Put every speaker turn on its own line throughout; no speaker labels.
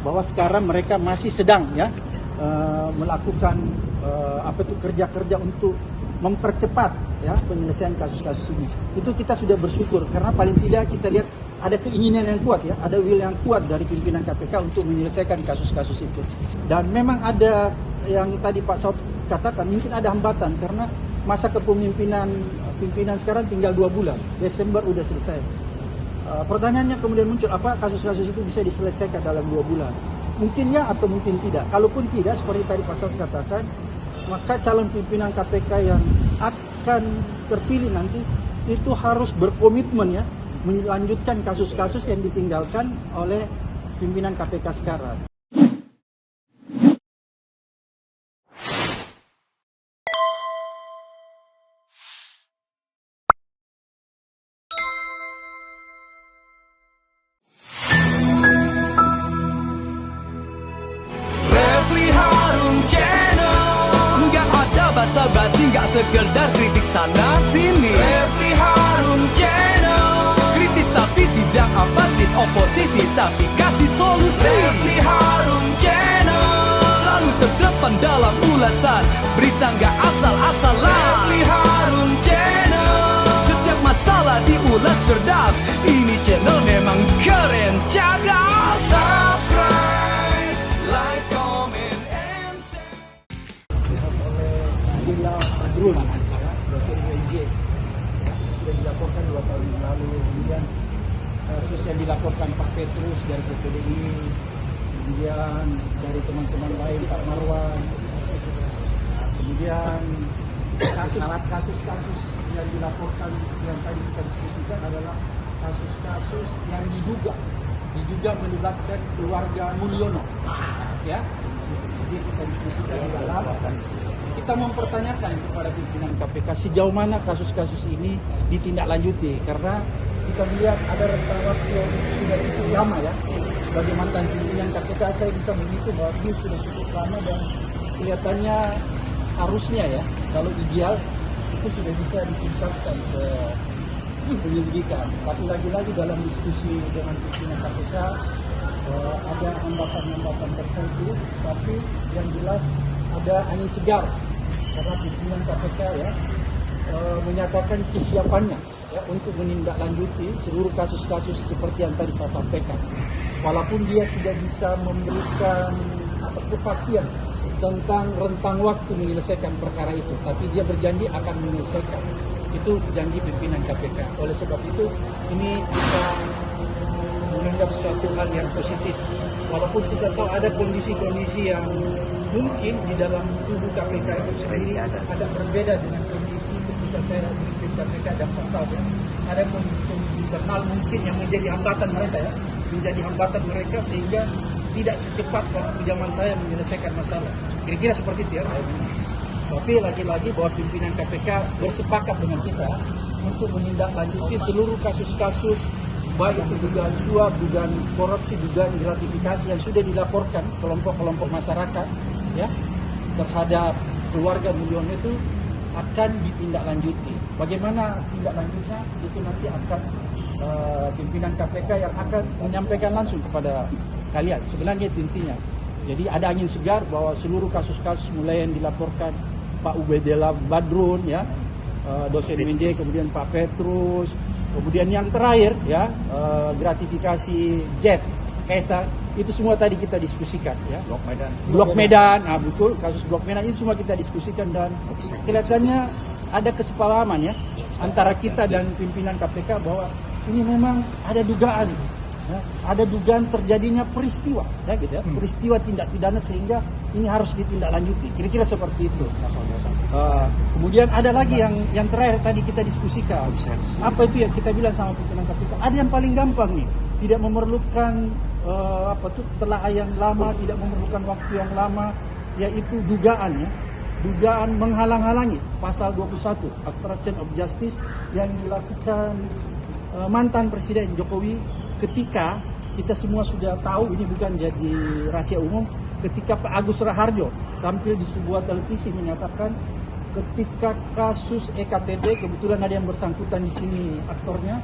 bahwa sekarang mereka masih sedang ya melakukan kerja-kerja untuk mempercepat ya penyelesaian kasus-kasus ini. Itu kita sudah bersyukur karena paling tidak kita lihat ada keinginan yang kuat ya, ada will yang kuat dari pimpinan KPK untuk menyelesaikan kasus-kasus itu. Dan memang ada yang tadi Pak Saud katakan, mungkin ada hambatan karena masa kepemimpinan sekarang tinggal 2 bulan, Desember udah selesai. Pertanyaannya kemudian muncul, apa kasus-kasus itu bisa diselesaikan dalam 2 bulan? Mungkin ya atau mungkin tidak. Kalaupun tidak, seperti tadi Pak Saud katakan, maka calon pimpinan KPK yang akan terpilih nanti itu harus berkomitmen ya melanjutkan kasus-kasus yang ditinggalkan oleh pimpinan KPK sekarang.
Refli Harun Channel, nggak ada basa-basi, nggak sekedar kritik sana sini. Refli Harun Channel, kritis tapi tidak apatis, oposisi tapi kasih solusi. Refli Harun Channel, selalu terdepan dalam ulasan, berita nggak asal-asalan. Refli Harun Channel, setiap masalah diulas cerdas, ini channel memang keren cerdas. Subscribe, like, comment, and share.
Oleh Badrun, dosen UNJ, sudah dilaporkan 2 tahun yang lalu. Kemudian kasus yang dilaporkan Pak Petrus dari PPDI, kemudian dari teman-teman lain Pak Marwan, kemudian kasus-kasus yang dilaporkan yang tadi kita diskusikan adalah kasus-kasus yang diduga melibatkan keluarga Mulyono, ya. Jadi kita diskusikan di dalam. Kita mempertanyakan kepada pimpinan KPK sejauh mana kasus-kasus ini ditindaklanjuti, karena kita melihat ada rentang waktu yang sudah cukup lama ya. Sebagai mantan pimpinan KPK saya bisa menghitung bahwa ini sudah cukup lama dan kelihatannya harusnya ya, kalau ideal itu sudah bisa ditingkatkan ke penyelidikan. Tapi lagi-lagi dalam diskusi dengan pimpinan KPK ada hambatan-hambatan tertentu, tapi yang jelas ada angin segar karena pimpinan KPK ya menyatakan kesiapannya ya untuk menindaklanjuti seluruh kasus-kasus seperti yang tadi saya sampaikan. Walaupun dia tidak bisa memberikan kepastian tentang rentang waktu menyelesaikan perkara itu, tapi dia berjanji akan menyelesaikan. Itu janji pimpinan KPK. Oleh sebab itu ini kita menganggap suatu hal yang positif. Walaupun kita tahu ada kondisi-kondisi yang mungkin di dalam tubuh KPK itu sendiri ada berbeda dengan kondisi ketika saya memimpin KPK dan Pak Saud ya. Ada kondisi internal mungkin yang menjadi hambatan mereka ya, menjadi hambatan mereka sehingga tidak secepat waktu zaman saya menyelesaikan masalah. Kira-kira seperti itu ya. Tapi lagi-lagi bahwa pimpinan KPK bersepakat dengan kita untuk menindaklanjuti seluruh kasus-kasus baik itu dugaan suap, dugaan korupsi, dugaan gratifikasi yang sudah dilaporkan kelompok-kelompok masyarakat ya terhadap keluarga Mulyono itu akan ditindaklanjuti. Bagaimana tindak lanjutnya itu nanti akan pimpinan KPK yang akan menyampaikan langsung kepada kalian. Sebenarnya itu intinya. Jadi ada angin segar bahwa seluruh kasus-kasus mulai yang dilaporkan Pak Ubedillah Badrun ya, dosen UNJ, kemudian Pak Petrus, kemudian yang terakhir ya gratifikasi Jet Kaisar, itu semua tadi kita diskusikan ya. Blok Medan, nah betul, kasus Blok Medan itu semua kita diskusikan dan kelihatannya ada kesepahaman ya antara kita dan pimpinan KPK bahwa ini memang ada dugaan. Ya, ada dugaan terjadinya peristiwa, ya gitu ya, peristiwa tindak pidana sehingga ini harus ditindaklanjuti. Kira-kira seperti itu. Kemudian ada lagi yang terakhir tadi kita diskusikan. Apa itu yang kita bilang sama pimpinan KPK? Ada yang paling gampang nih, tidak memerlukan telaah yang lama, tidak memerlukan waktu yang lama, yaitu dugaan ya. Dugaan menghalang-halangi pasal 21 obstruction of justice yang dilakukan mantan Presiden Jokowi ketika kita semua sudah tahu, ini bukan jadi rahasia umum, ketika Pak Agus Raharjo tampil di sebuah televisi menyatakan ketika kasus EKTP, kebetulan ada yang bersangkutan di sini aktornya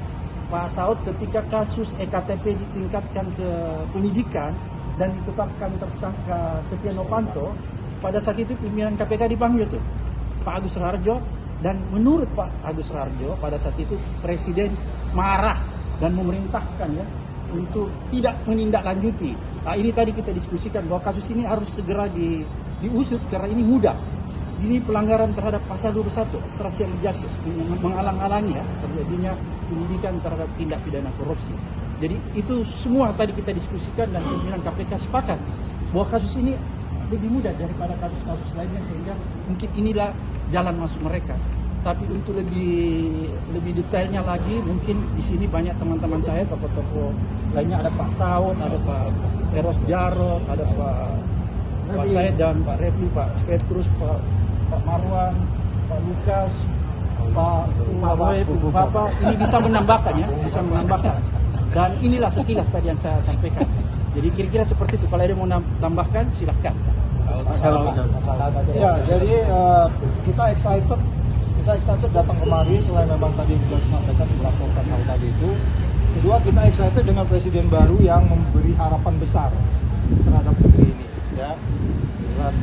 Pak Saud, ketika kasus EKTP ditingkatkan ke penyidikan, dan ditetapkan tersangka Setia Novanto, pada saat itu pimpinan KPK dipanggil tuh Pak Agus Raharjo, dan menurut Pak Agus Raharjo pada saat itu Presiden marah dan memerintahkan ya untuk tidak menindaklanjuti. Nah, ini tadi kita diskusikan bahwa kasus ini harus segera diusut karena ini mudah. Ini pelanggaran terhadap pasal 21 obstruction of justice, menghalang-halangi ya terjadinya penyidikan terhadap tindak pidana korupsi. Jadi itu semua tadi kita diskusikan dan pimpinan KPK sepakat bahwa kasus ini lebih mudah daripada kasus-kasus lainnya, sehingga mungkin inilah jalan masuk mereka. Tapi untuk lebih detailnya lagi, mungkin di sini banyak teman-teman saya, tokoh-tokoh lainnya, ada Pak Saud, ada Pak Eros Jarot, ada Pak Said dan Pak Refli, Pak Petrus, Pak Marwan, Pak Lukas, Pak Bapak, ini bisa menambahkan ya, bisa menambahkan. Dan inilah sekilas tadi yang saya sampaikan. Jadi kira-kira seperti itu. Kalau ada mau tambahkan, silahkan.
Ya, jadi kita excited datang kemari selain memang tadi sudah disampaikan melaporkan hal tadi itu. Kedua, kita excited dengan presiden baru yang memberi harapan besar terhadap negeri ini. Ya, dan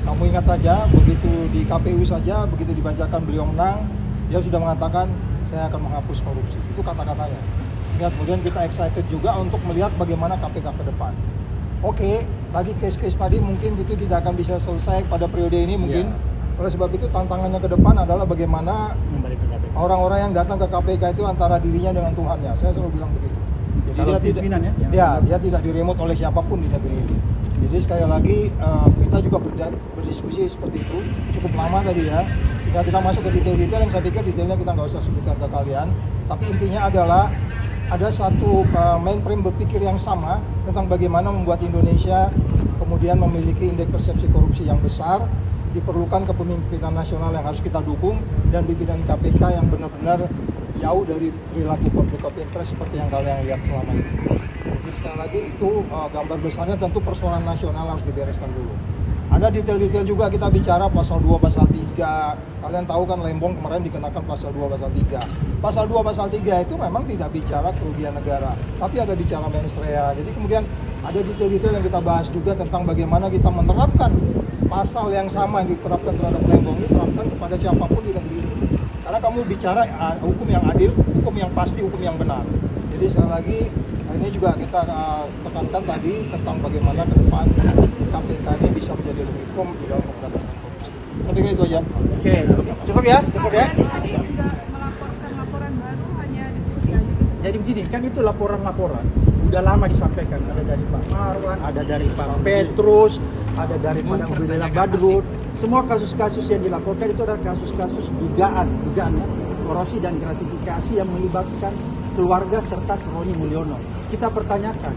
kamu ingat saja, begitu di KPU saja, begitu dibacakan beliau menang, dia sudah mengatakan saya akan menghapus korupsi. Itu kata-katanya. Sehingga kemudian kita excited juga untuk melihat bagaimana KPK ke depan. Oke, tadi case-case tadi mungkin itu tidak akan bisa selesai pada periode ini mungkin. Oleh sebab itu tantangannya ke depan adalah bagaimana orang-orang yang datang ke KPK itu antara dirinya dengan Tuhannya. Saya selalu bilang begitu. Jadi dia tidak diremot oleh siapapun di negeri ini. Jadi sekali lagi kita juga berdiskusi seperti itu cukup lama tadi ya. Sehingga kita masuk ke detail-detail yang saya pikir detailnya kita nggak usah sebutkan ke kalian. Tapi intinya adalah ada satu mainframe berpikir yang sama tentang bagaimana membuat Indonesia kemudian memiliki indeks persepsi korupsi yang besar. Diperlukan kepemimpinan nasional yang harus kita dukung, dan pimpinan KPK yang benar-benar jauh dari perilaku konflik of interest seperti yang kalian lihat selama ini. Jadi sekali lagi itu gambar besarnya tentu persoalan nasional harus dibereskan dulu. Ada detail-detail juga kita bicara pasal 2, pasal 3. Kalian tahu kan Lembong kemarin dikenakan pasal 2, pasal 3. Pasal 2, pasal 3 itu memang tidak bicara kerugian negara, tapi ada bicara mens rea. Jadi kemudian ada detail-detail yang kita bahas juga tentang bagaimana kita menerapkan pasal yang sama yang diterapkan terhadap Lembong diterapkan kepada siapapun di negeri ini. Karena kamu bicara hukum yang adil, hukum yang pasti, hukum yang benar. Jadi sekali lagi ini juga kita tekankan tadi tentang bagaimana ke depan KPK ini bisa menjadi lebih firm di dalam pemberantasan korupsi. Saya pikir itu aja. Oke, cukup ya.
Tadi nggak melaporkan laporan baru, hanya diskusi aja gitu.
Jadi begini, kan itu laporan-laporan udah lama disampaikan, ada dari Pak Marwan, ada dari Pak Petrus, ada dari Pak Ubedillah Badrun. Semua kasus-kasus yang dilaporkan itu adalah kasus-kasus dugaan korupsi dan gratifikasi yang melibatkan keluarga serta Roni Mulyono. Kita pertanyakan,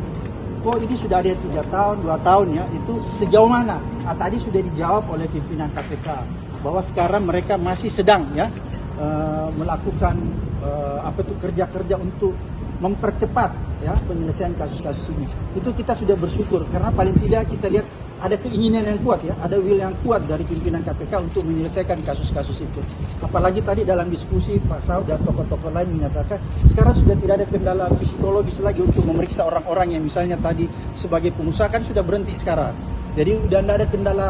ini sudah ada 3 tahun, 2 tahun ya, itu sejauh mana? Tadi sudah dijawab oleh pimpinan KPK bahwa sekarang mereka masih sedang ya melakukan kerja-kerja untuk mempercepat ya penyelesaian kasus-kasus ini. Itu kita sudah bersyukur karena paling tidak kita lihat ada keinginan yang kuat ya, ada will yang kuat dari pimpinan KPK untuk menyelesaikan kasus-kasus itu. Apalagi tadi dalam diskusi Pak Saud dan tokoh-tokoh lain menyatakan sekarang sudah tidak ada kendala psikologis lagi untuk memeriksa orang-orang yang misalnya tadi sebagai pengusaha kan sudah berhenti sekarang. Jadi udah tidak ada kendala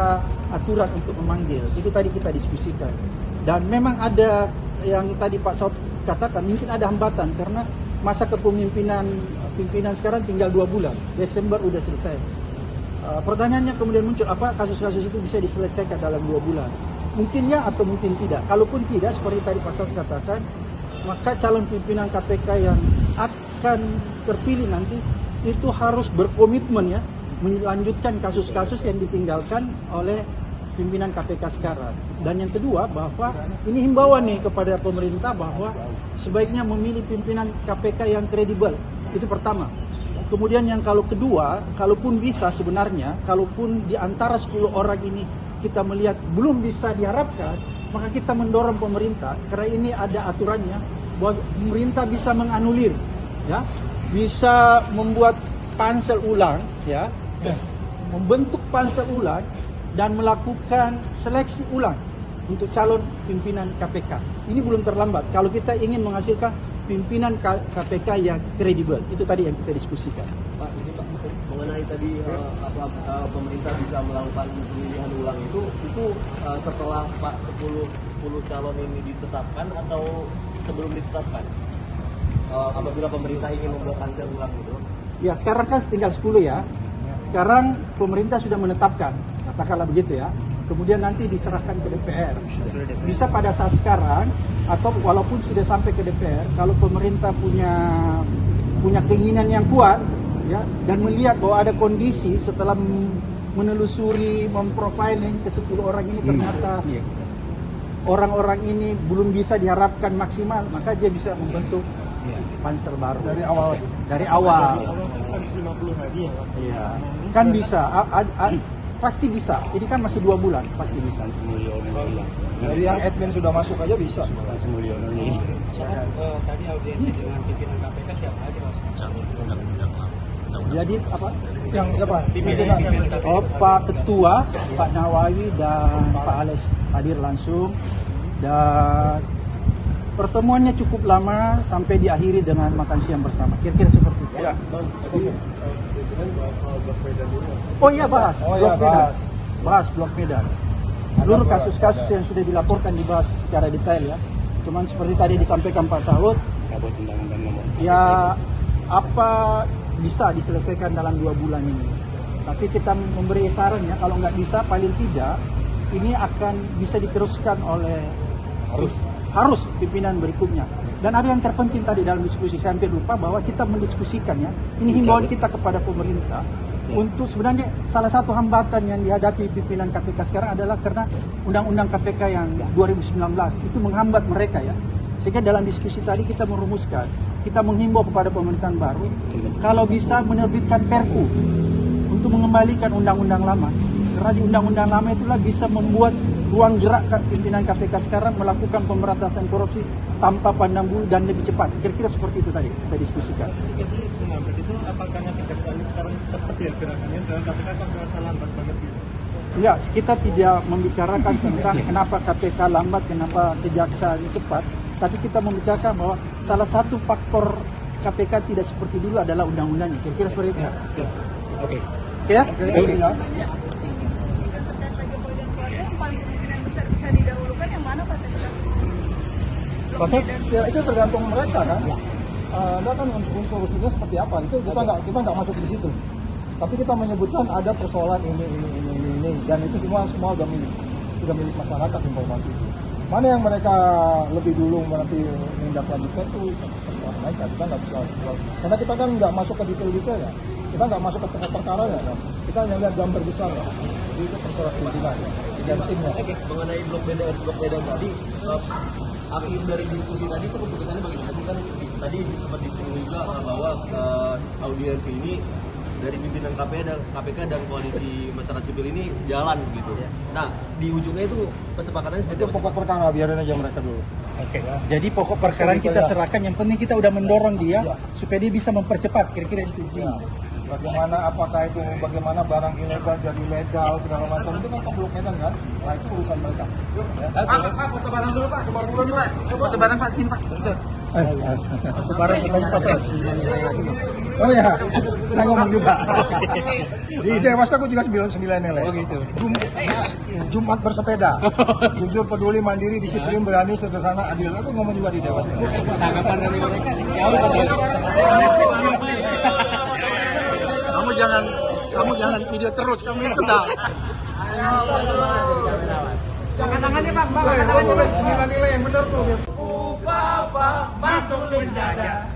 aturan untuk memanggil. Itu tadi kita diskusikan. Dan memang ada yang tadi Pak Saud katakan mungkin ada hambatan karena masa kepemimpinan sekarang tinggal 2 bulan. Desember udah selesai. Pertanyaannya kemudian muncul, apa kasus-kasus itu bisa diselesaikan dalam 2 bulan? Mungkin ya atau mungkin tidak. Kalaupun tidak, seperti tadi Pak Saud katakan, maka calon pimpinan KPK yang akan terpilih nanti itu harus berkomitmen ya melanjutkan kasus-kasus yang ditinggalkan oleh pimpinan KPK sekarang. Dan yang kedua, bahwa ini himbauan nih kepada pemerintah bahwa sebaiknya memilih pimpinan KPK yang kredibel. Itu pertama. Kemudian yang kedua, kalaupun bisa sebenarnya, kalaupun di antara 10 orang ini kita melihat belum bisa diharapkan, maka kita mendorong pemerintah, karena ini ada aturannya, bahwa pemerintah bisa menganulir, ya, bisa membuat pansel ulang, ya, membentuk pansel ulang dan melakukan seleksi ulang untuk calon pimpinan KPK. Ini belum terlambat. Kalau kita ingin menghasilkan pimpinan KPK yang kredibel, itu tadi yang kita diskusikan.
Pak, ini Pak, mengenai mengenai tadi pemerintah bisa melakukan pemilihan ulang itu setelah 10 calon ini ditetapkan atau sebelum ditetapkan? Apabila pemerintah ingin membuat pansel ulang itu?
Ya sekarang kan tinggal 10 ya. Sekarang pemerintah sudah menetapkan, katakanlah begitu ya. Kemudian nanti diserahkan ke DPR. Bisa pada saat sekarang atau walaupun sudah sampai ke DPR, kalau pemerintah punya keinginan yang kuat ya dan melihat bahwa ada kondisi setelah menelusuri, memprofiling ke 10 orang ini ternyata orang-orang ini belum bisa diharapkan maksimal, maka dia bisa membentuk pansel baru
Dari awal.
dari awal.
Habis 50 hari ya.
Iya, kan bisa, pasti bisa. Ini kan masih 2 bulan, pasti bisa.
Dari yang admin sudah masuk aja bisa.
Tadi audiensi dengan pimpinan KPK siapa aja Mas?
Jadi apa?
Yang apa?
Oh, Pak Ketua, Pak Nawawi dan Pak Alex hadir langsung dan pertemuannya cukup lama sampai diakhiri dengan makan siang bersama. Kira-kira seperti itu.
Ya.
Oh iya bahas.
Oh iya,
Blok Medan. Bahas Blok Medan. Seluruh kasus-kasus yang sudah dilaporkan dibahas secara detail ya. Cuman seperti tadi disampaikan Pak Saud, ya apa bisa diselesaikan dalam 2 bulan ini. Tapi kita memberi saran ya, kalau nggak bisa paling tidak ini akan bisa diteruskan oleh harus pimpinan berikutnya. Dan ada yang terpenting tadi dalam diskusi, saya hampir lupa bahwa kita mendiskusikan ya, ini himbauan kita kepada pemerintah untuk sebenarnya salah satu hambatan yang dihadapi pimpinan KPK sekarang adalah karena Undang-Undang KPK yang 2019 itu menghambat mereka ya. Sehingga dalam diskusi tadi kita merumuskan, kita menghimbau kepada pemerintahan baru kalau bisa menerbitkan Perpu untuk mengembalikan undang-undang lama. Karena di undang-undang lama itulah bisa membuat ruang gerak pimpinan KPK sekarang melakukan pemberantasan korupsi tanpa pandang bulu dan lebih cepat. Kira-kira seperti itu tadi kita diskusikan.
Jadi mengambil itu apa karena kejaksaan sekarang cepat ya gerakannya, sedangkan KPK kan merasa lambat banget gitu?
Ya, kita tidak membicarakan tentang kenapa KPK lambat, kenapa kejaksaan cepat, tapi kita membicarakan bahwa salah satu faktor KPK tidak seperti dulu adalah undang-undangnya. Kira-kira seperti itu.
Oke.
Ya?
Banyak posisi diskusikan terkait Pak Jokowi dan keluarga yang paling kemungkinan besar bisa didahulukan yang mana Pak Teguh?
Maksud, ya, itu tergantung mereka kan. Ada kan unsur-unsurnya seperti apa? Itu kita nggak masuk di situ. Tapi kita menyebutkan ada persoalan ini, dan itu semua udah milik masyarakat informasi itu. Mana yang mereka lebih dulu nanti menindaklanjutkan itu terserah mereka. Kita nggak bisa, karena kita kan nggak masuk ke detail-detail ya. Kita nggak masuk ke pokok perkara ya. Kita hanya lihat gambar besar ya. Jadi itu terserah pimpinan ya. Dan timnya.
Oke, mengenai blok Medan tadi, akhir dari diskusi tadi itu keputusannya bagaimana? Kan tadi sempat disinggung juga bahwa audiensi ini dari pimpinan KPK dan koalisi masyarakat sipil ini sejalan gitu. Nah, di ujungnya itu kesepakatannya seperti
Itu pokok perkara, biarin aja mereka dulu.
Oke. Jadi pokok perkara kita serahkan, yang penting kita udah mendorong dia supaya dia bisa mempercepat. Kira-kira itu.
Ya. Bagaimana barang ilegal jadi legal segala macam itu kan Blok Medan kan. Nah itu urusan mereka. Ya.
Pak, foto barang dulu Pak. Foto barang Pak, sini Pak.
Sebarang kita pasal.
Oh ya, saya ngomong juga. Di Dewas aku juga 99 nilai.
Oh gitu.
Jumat bersepeda. Jujur, peduli, mandiri, disiplin, berani, sederhana, adil. Aku ngomong juga di Dewas.
Tanggapan dari mereka.
Kamu jangan video terus, kamu ikut dah.
Angkat tangannya Pak, angkat tangannya Pak.
9 nilai yang benar tuh.
Papa masuk penjara.